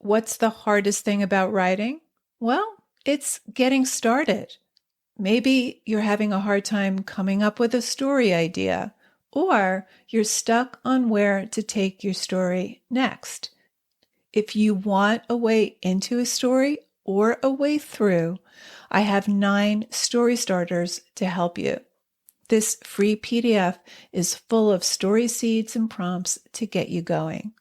What's the hardest thing about writing? Well, it's getting started. Maybe you're having a hard time coming up with a story idea, or you're stuck on where to take your story next. If you want a way into a story or a way through, I have 9 story starters to help you. This free PDF is full of story seeds and prompts to get you going.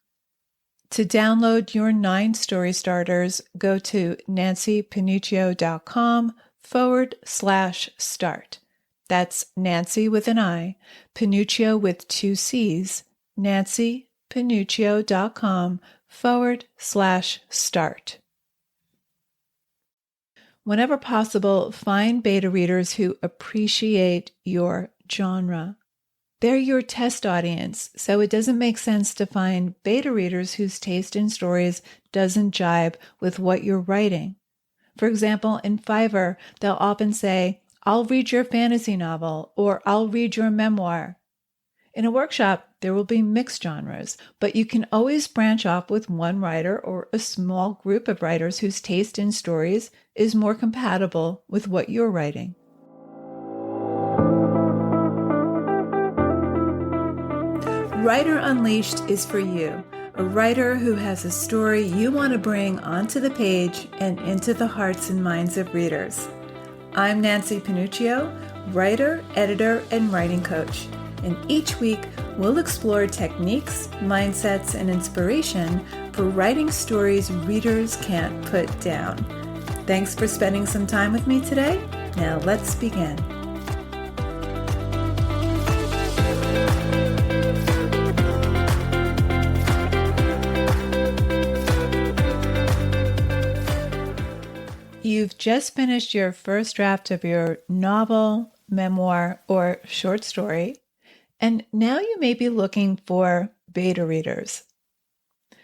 To download your 9 story starters, go to nancypanuccio.com/start. That's Nancy with an I, Panuccio with 2 C's, nancypanuccio.com/start. Whenever possible, find beta readers who appreciate your genre. They're your test audience, so it doesn't make sense to find beta readers whose taste in stories doesn't jibe with what you're writing. For example, in Fiverr, they'll often say, "I'll read your fantasy novel," or "I'll read your memoir." In a workshop, there will be mixed genres, but you can always branch off with one writer or a small group of writers whose taste in stories is more compatible with what you're writing. Writer Unleashed is for you, a writer who has a story you want to bring onto the page and into the hearts and minds of readers. I'm Nancy Panuccio, writer, editor, and writing coach, and each week we'll explore techniques, mindsets, and inspiration for writing stories readers can't put down. Thanks for spending some time with me today. Now let's begin. You've just finished your first draft of your novel, memoir, or short story, and now you may be looking for beta readers.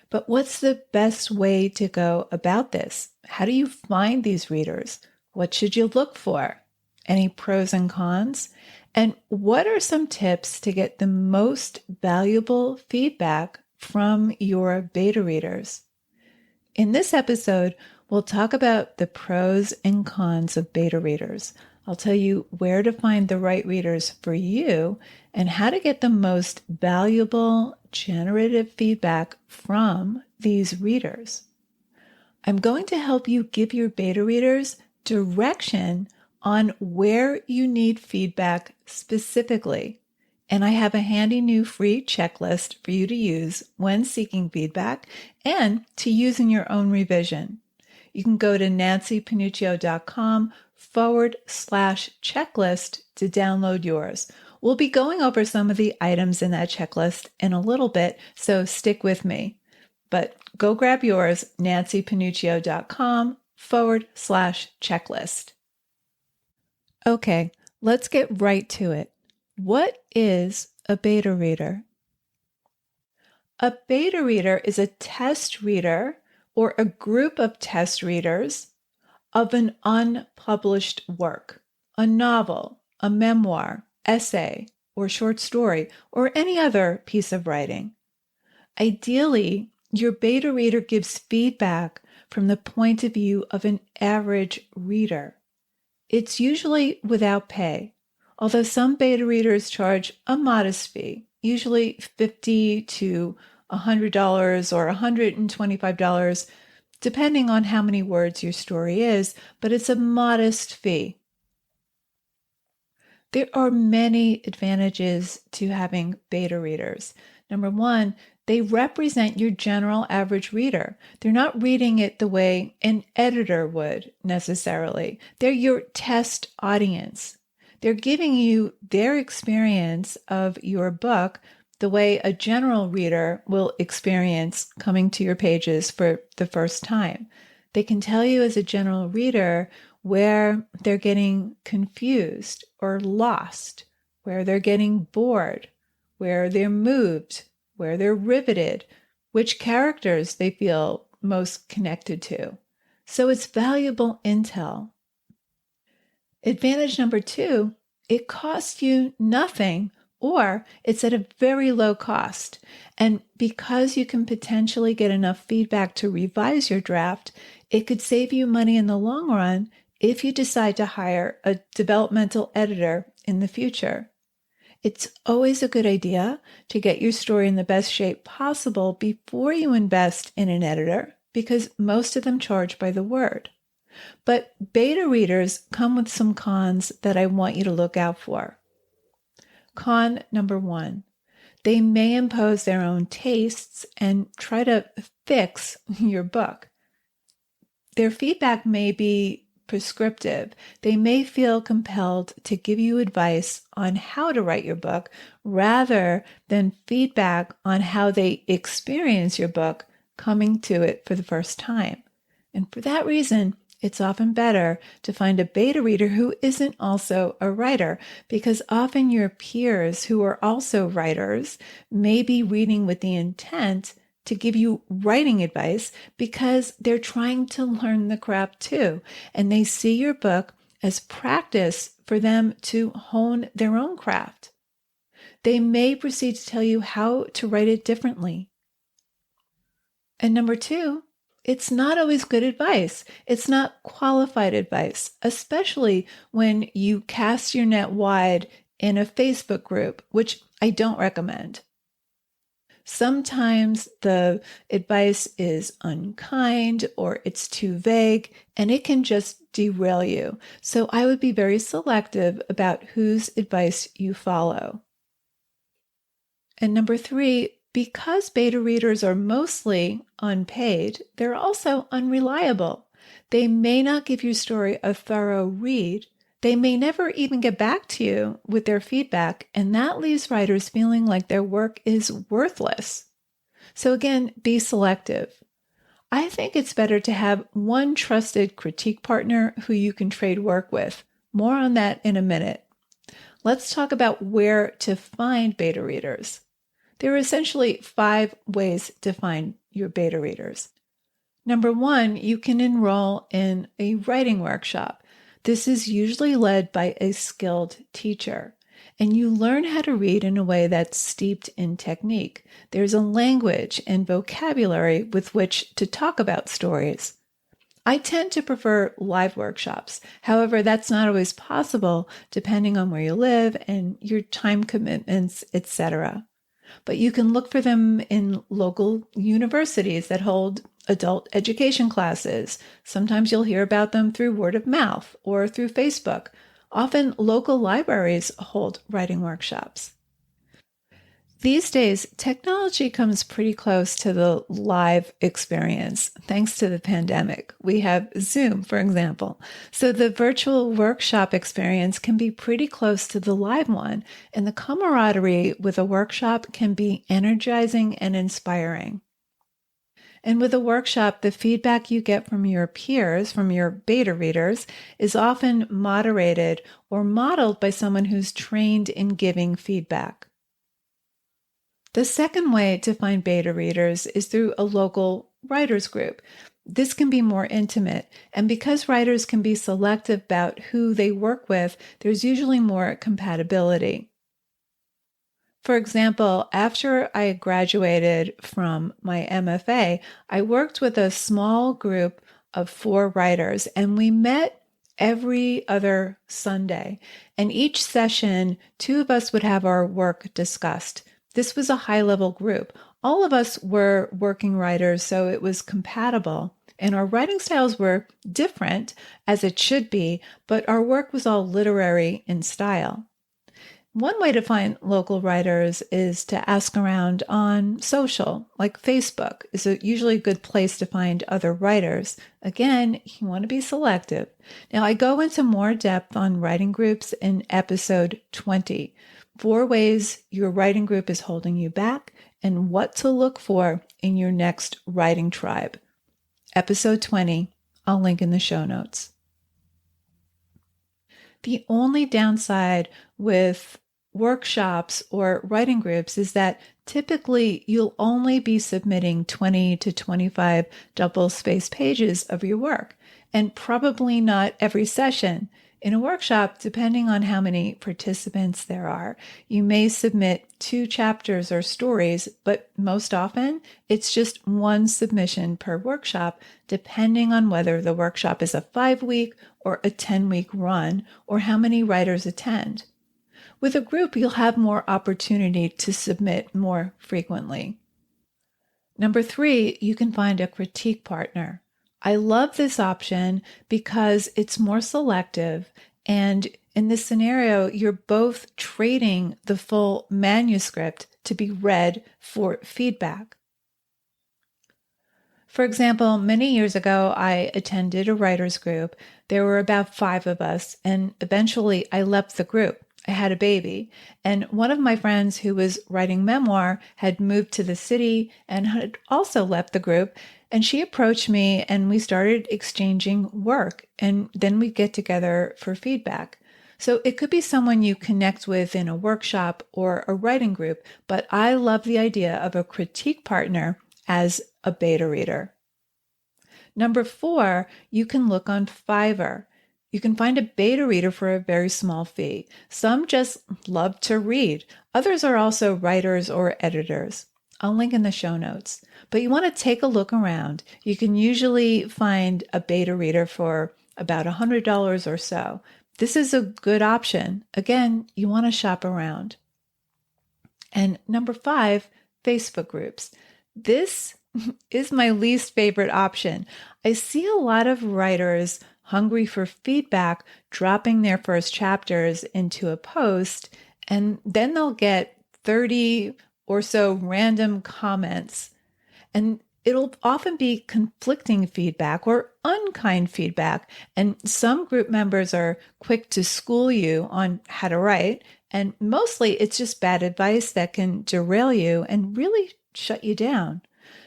But what's the best way to go about this? How do you find these readers? What should you look for? Any pros and cons? And what are some tips to get the most valuable feedback from your beta readers? In this episode, we'll talk about the pros and cons of beta readers. I'll tell you where to find the right readers for you and how to get the most valuable generative feedback from these readers. I'm going to help you give your beta readers direction on where you need feedback specifically. And I have a handy new free checklist for you to use when seeking feedback and to use in your own revision. You can go to nancypanuccio.com/checklist to download yours. We'll be going over some of the items in that checklist in a little bit, so stick with me. But go grab yours, nancypanuccio.com/checklist. Okay, let's get right to it. What is a beta reader? A beta reader is a test reader or a group of test readers of an unpublished work, a novel, a memoir, essay, or short story, or any other piece of writing. Ideally, your beta reader gives feedback from the point of view of an average reader. It's usually without pay, although some beta readers charge a modest fee, usually $50 to $100 or $125, depending on how many words your story is, but it's a modest fee. There are many advantages to having beta readers. Number one, they represent your general average reader. They're not reading it the way an editor would necessarily. They're your test audience. They're giving you their experience of your book the way a general reader will experience coming to your pages for the first time. They can tell you as a general reader where they're getting confused or lost, where they're getting bored, where they're moved, where they're riveted, which characters they feel most connected to. So it's valuable intel. Advantage number two, it costs you nothing or it's at a very low cost. And because you can potentially get enough feedback to revise your draft, it could save you money in the long run if you decide to hire a developmental editor in the future. It's always a good idea to get your story in the best shape possible before you invest in an editor, because most of them charge by the word. But beta readers come with some cons that I want you to look out for. Con number one, they may impose their own tastes and try to fix your book. Their feedback may be prescriptive. They may feel compelled to give you advice on how to write your book rather than feedback on how they experience your book coming to it for the first time. And for that reason, it's often better to find a beta reader who isn't also a writer, because often your peers who are also writers may be reading with the intent to give you writing advice because they're trying to learn the craft too, and they see your book as practice for them to hone their own craft. They may proceed to tell you how to write it differently. And number two, it's not always good advice. It's not qualified advice, especially when you cast your net wide in a Facebook group, which I don't recommend. Sometimes the advice is unkind or it's too vague, and it can just derail you. So I would be very selective about whose advice you follow. And number three, because beta readers are mostly unpaid, they're also unreliable. They may not give your story a thorough read. They may never even get back to you with their feedback, and that leaves writers feeling like their work is worthless. So again, be selective. I think it's better to have one trusted critique partner who you can trade work with. More on that in a minute. Let's talk about where to find beta readers. There are essentially 5 ways to find your beta readers. Number 1, you can enroll in a writing workshop. This is usually led by a skilled teacher, and you learn how to read in a way that's steeped in technique. There's a language and vocabulary with which to talk about stories. I tend to prefer live workshops. However, that's not always possible depending on where you live and your time commitments, etc. But you can look for them in local universities that hold adult education classes. Sometimes you'll hear about them through word of mouth or through Facebook. Often local libraries hold writing workshops. These days, technology comes pretty close to the live experience, thanks to the pandemic. We have Zoom, for example. So the virtual workshop experience can be pretty close to the live one, and the camaraderie with a workshop can be energizing and inspiring. And with a workshop, the feedback you get from your peers, from your beta readers, is often moderated or modeled by someone who's trained in giving feedback. The second way to find beta readers is through a local writers group. This can be more intimate, and because writers can be selective about who they work with, there's usually more compatibility. For example, after I graduated from my MFA, I worked with a small group of 4 writers, and we met every other Sunday. And each session, 2 of us would have our work discussed. This was a high-level group. All of us were working writers, so it was compatible. And our writing styles were different, as it should be, but our work was all literary in style. One way to find local writers is to ask around on social, like Facebook is usually a good place to find other writers. Again, you want to be selective. Now, I go into more depth on writing groups in episode 20. 4 ways your writing group is holding you back and what to look for in your next writing tribe. Episode 20, I'll link in the show notes. The only downside with workshops or writing groups is that typically you'll only be submitting 20 to 25 double-spaced pages of your work, and probably not every session. In a workshop, depending on how many participants there are, you may submit 2 chapters or stories, but most often it's just one submission per workshop, depending on whether the workshop is a 5-week or a 10-week run, or how many writers attend. With a group, you'll have more opportunity to submit more frequently. Number 3, you can find a critique partner. I love this option because it's more selective, and in this scenario, you're both trading the full manuscript to be read for feedback. For example, many years ago, I attended a writers group. There were about 5 of us, and eventually I left the group. I had a baby, and one of my friends who was writing memoir had moved to the city and had also left the group. And she approached me and we started exchanging work, and then we get together for feedback. So it could be someone you connect with in a workshop or a writing group, but I love the idea of a critique partner as a beta reader. Number 4, you can look on Fiverr. You can find a beta reader for a very small fee. Some just love to read. Others are also writers or editors. I'll link in the show notes. But you want to take a look around. You can usually find a beta reader for about $100 or so. This is a good option. Again, you want to shop around. And number 5, Facebook groups. This is my least favorite option. I see a lot of writers hungry for feedback dropping their first chapters into a post, and then they'll get 30 or so random comments. And it'll often be conflicting feedback or unkind feedback. And some group members are quick to school you on how to write. And mostly it's just bad advice that can derail you and really shut you down.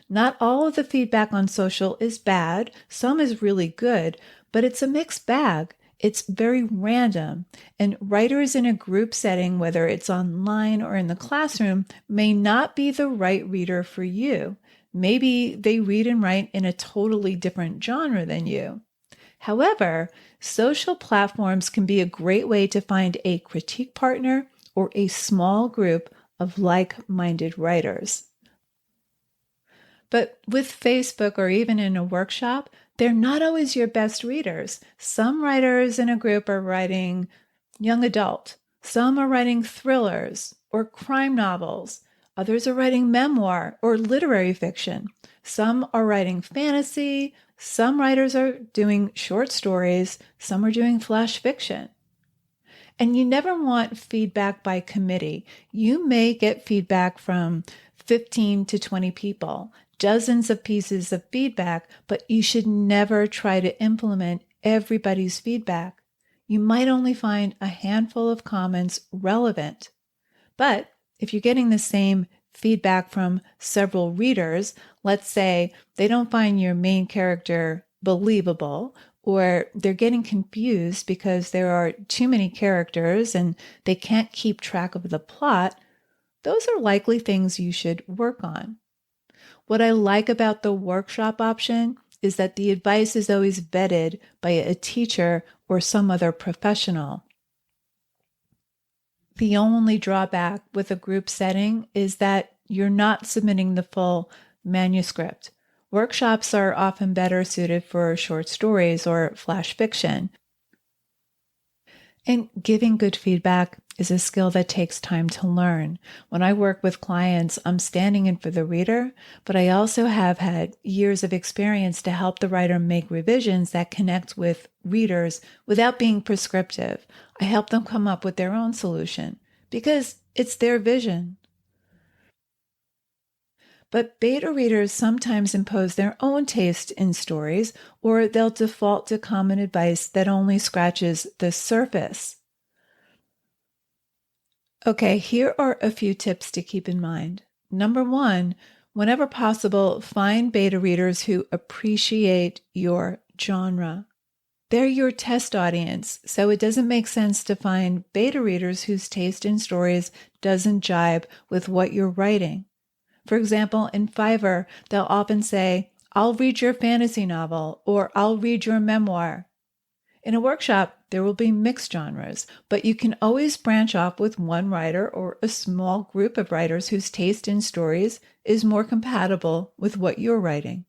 Not all of the feedback on social is bad. Some is really good, but it's a mixed bag. It's very random, and writers in a group setting, whether it's online or in the classroom, may not be the right reader for you. Maybe they read and write in a totally different genre than you. However, social platforms can be a great way to find a critique partner or a small group of like-minded writers. But with Facebook or even in a workshop, they're not always your best readers. Some writers in a group are writing young adult. Some are writing thrillers or crime novels. Others are writing memoir or literary fiction. Some are writing fantasy. Some writers are doing short stories. Some are doing flash fiction. And you never want feedback by committee. You may get feedback from 15 to 20 people, dozens of pieces of feedback, but you should never try to implement everybody's feedback. You might only find a handful of comments relevant. But if you're getting the same feedback from several readers, let's say they don't find your main character believable, or they're getting confused because there are too many characters and they can't keep track of the plot, those are likely things you should work on. What I like about the workshop option is that the advice is always vetted by a teacher or some other professional. The only drawback with a group setting is that you're not submitting the full manuscript. Workshops are often better suited for short stories or flash fiction. And giving good feedback is a skill that takes time to learn. When I work with clients, I'm standing in for the reader, but I also have had years of experience to help the writer make revisions that connect with readers without being prescriptive. I help them come up with their own solution because it's their vision. But beta readers sometimes impose their own taste in stories, or they'll default to common advice that only scratches the surface. Okay, here are a few tips to keep in mind. Number 1, whenever possible, find beta readers who appreciate your genre. They're your test audience, so it doesn't make sense to find beta readers whose taste in stories doesn't jibe with what you're writing. For example, in Fiverr, they'll often say, "I'll read your fantasy novel," or "I'll read your memoir." In a workshop, there will be mixed genres, but you can always branch off with one writer or a small group of writers whose taste in stories is more compatible with what you're writing.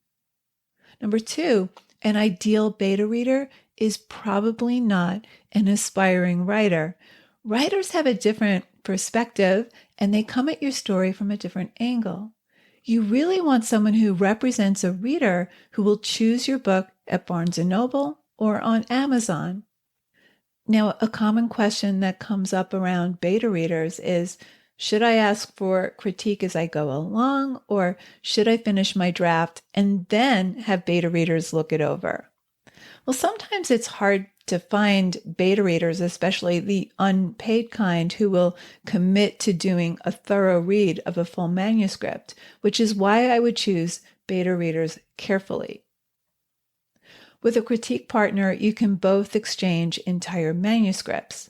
Number 2, an ideal beta reader is probably not an aspiring writer. Writers have a different perspective and they come at your story from a different angle. You really want someone who represents a reader who will choose your book at Barnes & Noble or on Amazon. Now, a common question that comes up around beta readers is, should I ask for critique as I go along, or should I finish my draft and then have beta readers look it over? Well, sometimes it's hard to find beta readers, especially the unpaid kind, who will commit to doing a thorough read of a full manuscript, which is why I would choose beta readers carefully. With a critique partner, you can both exchange entire manuscripts.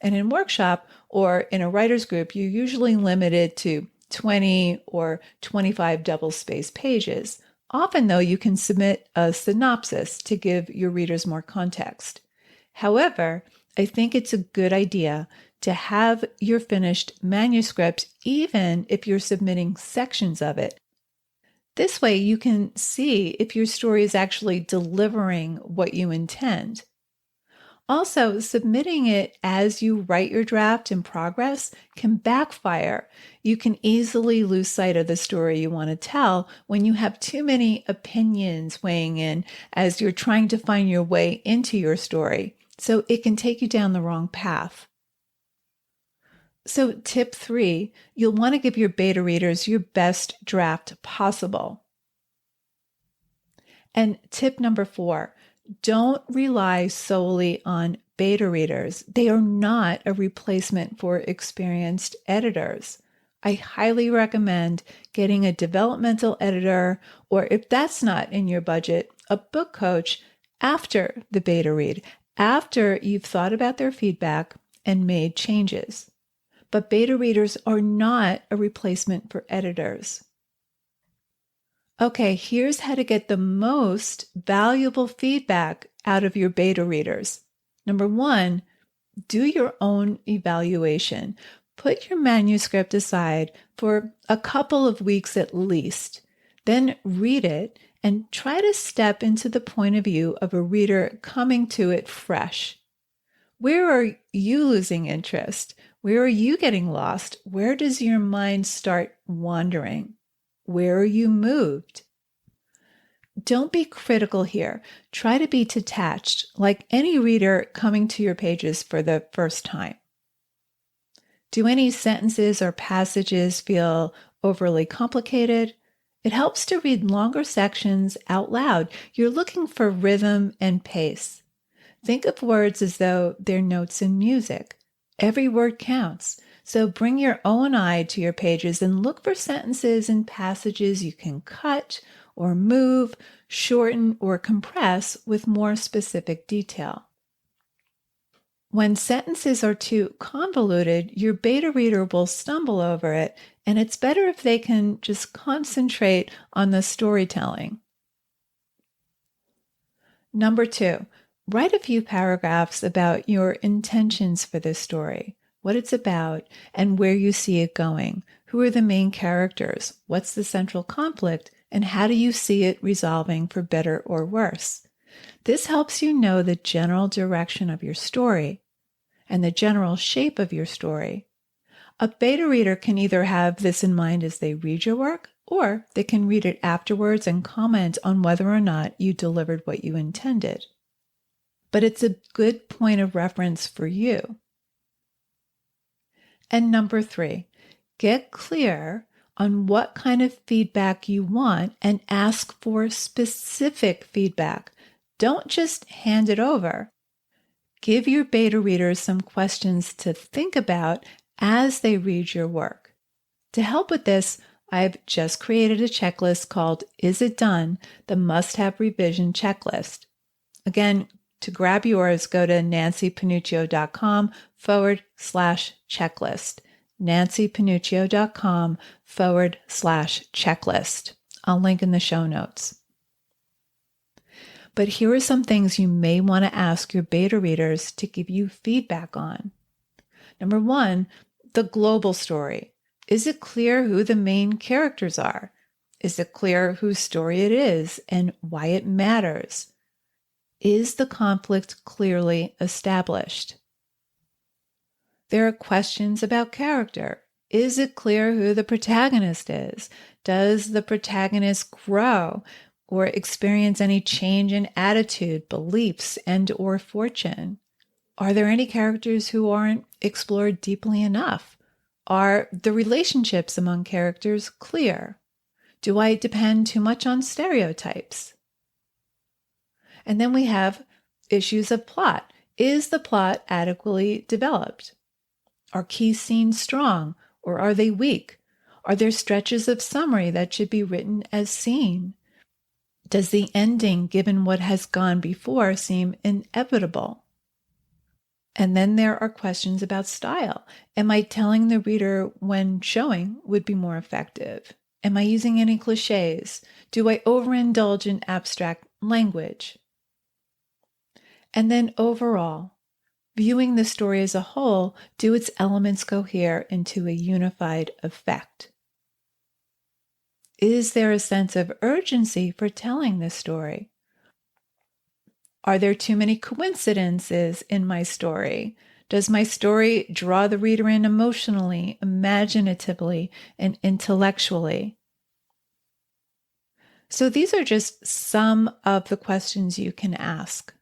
And in workshop or in a writer's group, you're usually limited to 20 or 25 double-spaced pages. Often, though, you can submit a synopsis to give your readers more context. However, I think it's a good idea to have your finished manuscript, even if you're submitting sections of it. This way, you can see if your story is actually delivering what you intend. Also, submitting it as you write your draft in progress can backfire. You can easily lose sight of the story you want to tell when you have too many opinions weighing in as you're trying to find your way into your story. So it can take you down the wrong path. So tip 3, you'll want to give your beta readers your best draft possible. And tip number 4, don't rely solely on beta readers. They are not a replacement for experienced editors. I highly recommend getting a developmental editor, or if that's not in your budget, a book coach after the beta read, after you've thought about their feedback and made changes. But beta readers are not a replacement for editors. Okay, here's how to get the most valuable feedback out of your beta readers. Number 1, do your own evaluation. Put your manuscript aside for a couple of weeks at least. Then read it and try to step into the point of view of a reader coming to it fresh. Where are you losing interest? Where are you getting lost? Where does your mind start wandering? Where are you moved? Don't be critical here. Try to be detached, like any reader coming to your pages for the first time. Do any sentences or passages feel overly complicated? It helps to read longer sections out loud. You're looking for rhythm and pace. Think of words as though they're notes in music. Every word counts. So bring your own eye to your pages and look for sentences and passages you can cut or move, shorten, or compress with more specific detail. When sentences are too convoluted, your beta reader will stumble over it, and it's better if they can just concentrate on the storytelling. Number 2, write a few paragraphs about your intentions for this story, what it's about, and where you see it going. Who are the main characters? What's the central conflict? And how do you see it resolving for better or worse? This helps you know the general direction of your story and the general shape of your story. A beta reader can either have this in mind as they read your work, or they can read it afterwards and comment on whether or not you delivered what you intended. But it's a good point of reference for you. And number 3, get clear on what kind of feedback you want and ask for specific feedback. Don't just hand it over. Give your beta readers some questions to think about as they read your work. To help with this, I've just created a checklist called Is It Done? The Must-Have Revision Checklist. Again, to grab yours, go to nancypanuccio.com/checklist. nancypanuccio.com/checklist. I'll link in the show notes. But here are some things you may want to ask your beta readers to give you feedback on. Number one, the global story. Is it clear who the main characters are? Is it clear whose story it is and why it matters? Is the conflict clearly established? There are questions about character. Is it clear who the protagonist is? Does the protagonist grow or experience any change in attitude, beliefs, and or fortune? Are there any characters who aren't explored deeply enough? Are the relationships among characters clear? Do I depend too much on stereotypes? And then we have issues of plot. Is the plot adequately developed? Are key scenes strong or are they weak? Are there stretches of summary that should be written as scene? Does the ending, given what has gone before, seem inevitable? And then there are questions about style. Am I telling the reader when showing would be more effective? Am I using any cliches? Do I overindulge in abstract language? And then overall, viewing the story as a whole, do its elements cohere into a unified effect? Is there a sense of urgency for telling this story? Are there too many coincidences in my story? Does my story draw the reader in emotionally, imaginatively, and intellectually? So these are just some of the questions you can ask.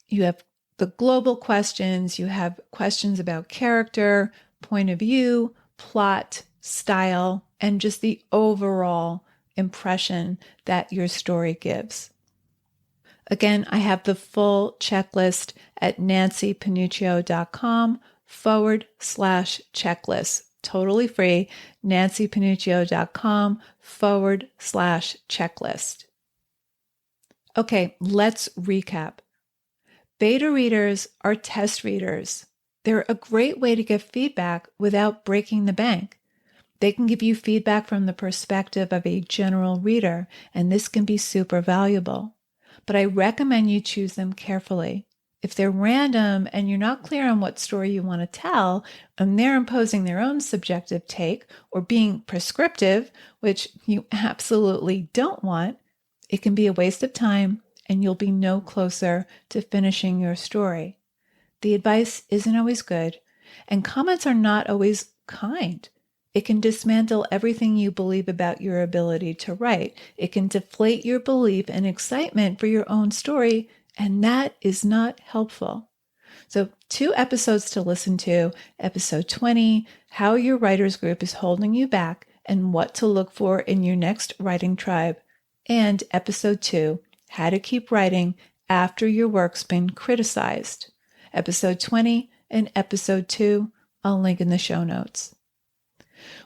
You have the global questions, you have questions about character, point of view, plot, style, and just the overall impression that your story gives. Again, I have the full checklist at nancypanuccio.com/checklist. Totally free, nancypanuccio.com/checklist. Okay, let's recap. Beta readers are test readers. They're a great way to get feedback without breaking the bank. They can give you feedback from the perspective of a general reader, and this can be super valuable. But I recommend you choose them carefully. If they're random and you're not clear on what story you want to tell, and they're imposing their own subjective take or being prescriptive, which you absolutely don't want, it can be a waste of time and you'll be no closer to finishing your story. The advice isn't always good, and comments are not always kind. It can dismantle everything you believe about your ability to write. It can deflate your belief and excitement for your own story, and that is not helpful. So 2 episodes to listen to: episode 20, how your writer's group is holding you back and what to look for in your next writing tribe, and episode 2, how to keep writing after your work's been criticized. Episode 20 and episode 2, I'll link in the show notes.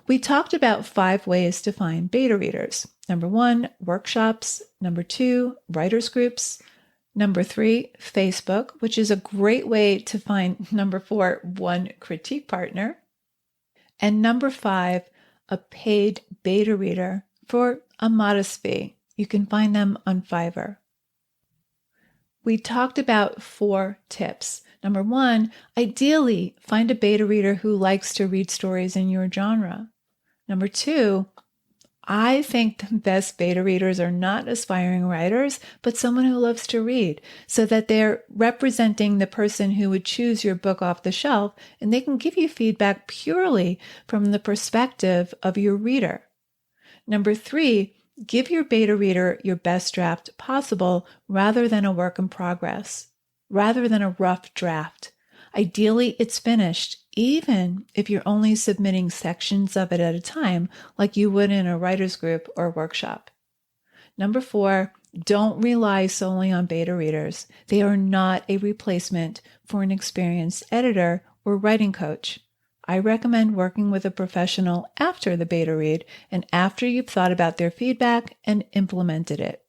We talked about 5 ways to find beta readers. Number 1, workshops. Number 2, writers groups. Number 3, Facebook, which is a great way to find, number 4, one critique partner. And number 5, a paid beta reader for a modest fee. You can find them on Fiverr. We talked about 4 tips. Number 1, ideally find a beta reader who likes to read stories in your genre. Number 2, I think the best beta readers are not aspiring writers, but someone who loves to read, so that they're representing the person who would choose your book off the shelf, and they can give you feedback purely from the perspective of your reader. Number 3, give your beta reader your best draft possible rather than a work in progress, rather than a rough draft. Ideally, it's finished, even if you're only submitting sections of it at a time, like you would in a writer's group or workshop. Number 4, don't rely solely on beta readers. They are not a replacement for an experienced editor or writing coach. I recommend working with a professional after the beta read and after you've thought about their feedback and implemented it.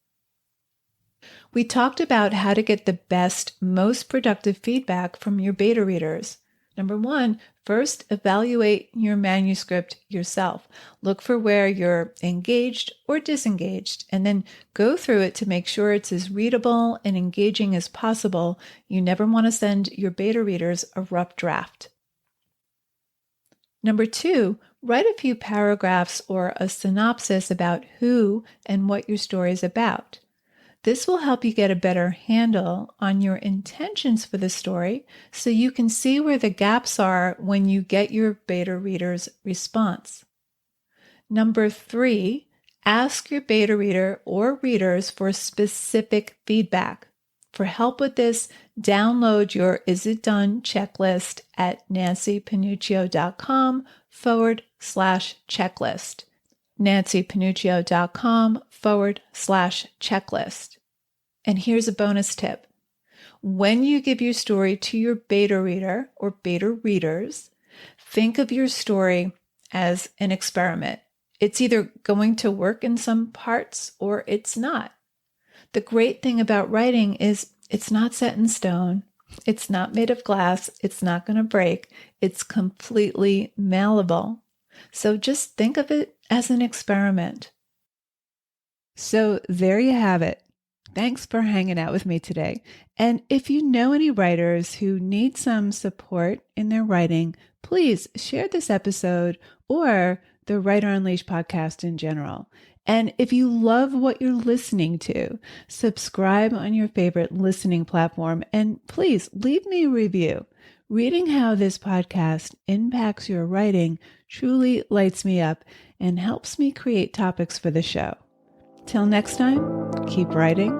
We talked about how to get the best, most productive feedback from your beta readers. Number 1, First, evaluate your manuscript yourself. Look for where you're engaged or disengaged, and then go through it to make sure it's as readable and engaging as possible. You never want to send your beta readers a rough draft. Number 2, write a few paragraphs or a synopsis about who and what your story is about. This will help you get a better handle on your intentions for the story so you can see where the gaps are when you get your beta reader's response. Number 3, ask your beta reader or readers for specific feedback. For help with this, download your Is It Done checklist at nancypanuccio.com/checklist. nancypanuccio.com/checklist. And here's a bonus tip. When you give your story to your beta reader or beta readers, think of your story as an experiment. It's either going to work in some parts or it's not. The great thing about writing is it's not set in stone. It's not made of glass. It's not going to break. It's completely malleable. So just think of it as an experiment. So there you have it. Thanks for hanging out with me today. And if you know any writers who need some support in their writing, please share this episode or the Writer Unleashed podcast in general. And if you love what you're listening to, subscribe on your favorite listening platform and please leave me a review. Reading how this podcast impacts your writing truly lights me up and helps me create topics for the show. Till next time, keep writing,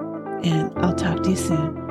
and I'll talk to you soon.